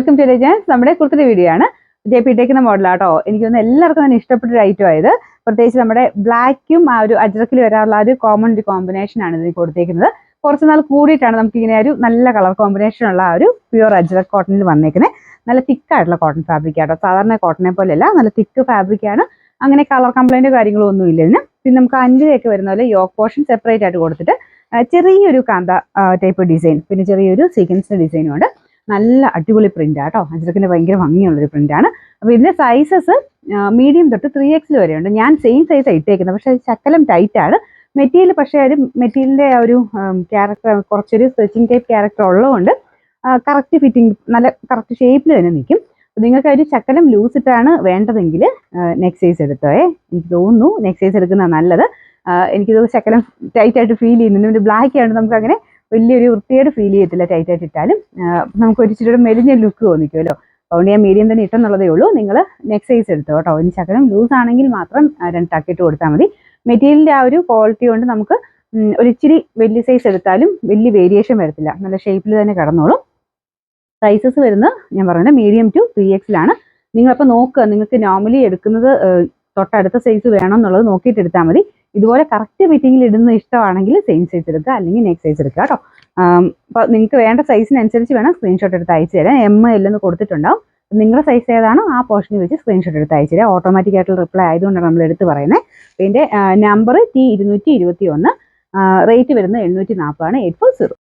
Welcome to chance. നമ്മുടെ കുർത്തിയുടെ video ആണ്. JP ഇട്ടേക്കുന്ന മോഡലാട്ടോ. എനിക്ക് തോന്നുന്നു എല്ലാവർക്കും തന്നെ ഇഷ്ടപ്പെട്ട ഒരു ഐറ്റം ആയത്. പ്രത്യേകിച്ച് നമ്മുടെ ബ്ലാക്കും ആ ഒരു അജ്രക്കിൽ വരാനുള്ള ഒരു കോമൺ ഒരു കോമ്പിനേഷൻ ആണ് ഇതിൽ കൊടുത്തേക്കുന്നത്. കുറച്ച് നാൾ കൂടിയിട്ടാണ് നമുക്ക് ഇങ്ങനെ ഒരു നല്ല കളർ കോമ്പിനേഷൻ ഉള്ള ആ ഒരു പ്യുവർ അജ്രക് കോട്ടണിൽ വന്നേക്കുന്നത്. നല്ല തിക്കായിട്ടുള്ള കോട്ടൺ ഫാബ്രിക് ആട്ടോ. സാധാരണ കോട്ടനെ പോലെയല്ല, നല്ല തിക്ക് ഫാബ്രിക് ആണ്. അങ്ങനെ കളർ കംപ്ലൈൻറ്റോ കാര്യങ്ങളോ ഒന്നും ഇല്ല ഇതിന്. പിന്നെ നമുക്ക് അഞ്ചിലേക്ക് വരുന്ന പോലെ യോക്ക് പോർഷൻ സെപ്പറേറ്റ് ആയിട്ട് കൊടുത്തിട്ട് ചെറിയൊരു കാന്ത ടൈപ്പ് ഡിസൈൻ, പിന്നെ ചെറിയൊരു സീക്വൻസിന്റെ ഡിസൈനും ഉണ്ട്. നല്ല അടിപൊളി പ്രിന്റ് ആട്ടോ. അജ്രക്കിന്റെ ഭയങ്കര ഭംഗിയുള്ളൊരു പ്രിന്റാണ്. അപ്പോൾ ഇതിന്റെ സൈസസ് മീഡിയം തൊട്ട് 3XL വരെയുണ്ട്. ഞാൻ സെയിം സൈസ് ഇട്ടേക്കുന്നത്, പക്ഷേ ശകലം ടൈറ്റ് ആണ് മെറ്റീരിയൽ. പക്ഷേ ഒരു മെറ്റീരിയലിന്റെ ഒരു ക്യാരക്ടർ, കുറച്ചൊരു സ്ട്രെച്ചിങ് ടൈപ്പ് ക്യാരക്ടർ ഉള്ളതുകൊണ്ട് കറക്റ്റ് ഫിറ്റിംഗ്, നല്ല കറക്റ്റ് ഷേപ്പിൽ തന്നെ നിൽക്കും. നിങ്ങൾക്ക് ഒരു ശകലം ലൂസ് ഇട്ടാണ് വേണ്ടതെങ്കിൽ നെക്ക് സൈസ് എടുത്തോ. എനിക്ക് തോന്നുന്നു നെക്ക് സൈസ് എടുക്കുന്നതാണ് നല്ലത്. എനിക്കിത് ശകലം ടൈറ്റ് ആയിട്ട് ഫീൽ ചെയ്യുന്നുണ്ട്. ഒരു ബ്ലാക്ക് ആണ്, നമുക്ക് അങ്ങനെ വലിയൊരു വൃത്തിയോട് ഫീൽ ചെയ്യത്തില്ല ടൈറ്റ് ആയിട്ട് ഇട്ടാലും. നമുക്ക് ഒരു ഇച്ചിരി മെലിഞ്ഞ ലുക്ക് തോന്നിക്കുമല്ലോ. അതുകൊണ്ട് ഞാൻ മീഡിയം തന്നെ ഇട്ടെന്നുള്ളതേ ഉള്ളൂ. നിങ്ങൾ നെക്ക് സൈസ് എടുത്തോ കേട്ടോ. ഇനി ശകലം ലൂസ് ആണെങ്കിൽ മാത്രം 2 ടക്കിട്ട് കൊടുത്താൽ മതി. മെറ്റീരിയലിന്റെ ആ ഒരു ക്വാളിറ്റി കൊണ്ട് നമുക്ക് ഒരു ഇച്ചിരി വലിയ സൈസ് എടുത്താലും വലിയ വേരിയേഷൻ വരത്തില്ല, നല്ല ഷേപ്പിൽ തന്നെ കിടന്നോളും. സൈസസ് വരുന്നത് ഞാൻ പറയുന്നത് മീഡിയം ടു 3XL ആണ്. നിങ്ങളപ്പോൾ നോക്കുക, നിങ്ങൾക്ക് നോർമലി എടുക്കുന്നത് തൊട്ടടുത്ത സൈസ് വേണം എന്നുള്ളത് നോക്കിയിട്ട് എടുത്താൽ മതി. ഇതുപോലെ കറക്റ്റ് ഫിറ്റിങ്ങിൽ ഇടുന്ന ഇഷ്ടമാണെങ്കിൽ സെയിം സൈസ് എടുക്കുക, അല്ലെങ്കിൽ നെക്സ്റ്റ് സൈസ് എടുക്കുക കേട്ടോ. അപ്പോൾ നിങ്ങൾക്ക് വേണ്ട സൈസിനനുസരിച്ച് വേണം സ്ക്രീൻഷോട്ട് എടുത്ത് അയച്ചു തരാം. ML എന്ന് കൊടുത്തിട്ടുണ്ടാവും. നിങ്ങളുടെ സൈസ് ഏതാണോ ആ പോർഷനിൽ വെച്ച് സ്ക്രീൻഷോട്ട് എടുത്ത് അയച്ചു തരാം. ഓട്ടോമാറ്റിക് ആയിട്ടുള്ള റിപ്ലൈ ആയതുകൊണ്ടാണ് നമ്മൾ എടുത്ത് പറയുന്നത്. ഇതിൻ്റെ നമ്പർ T221, റേറ്റ് വരുന്നത് 840 ആണ്. 840.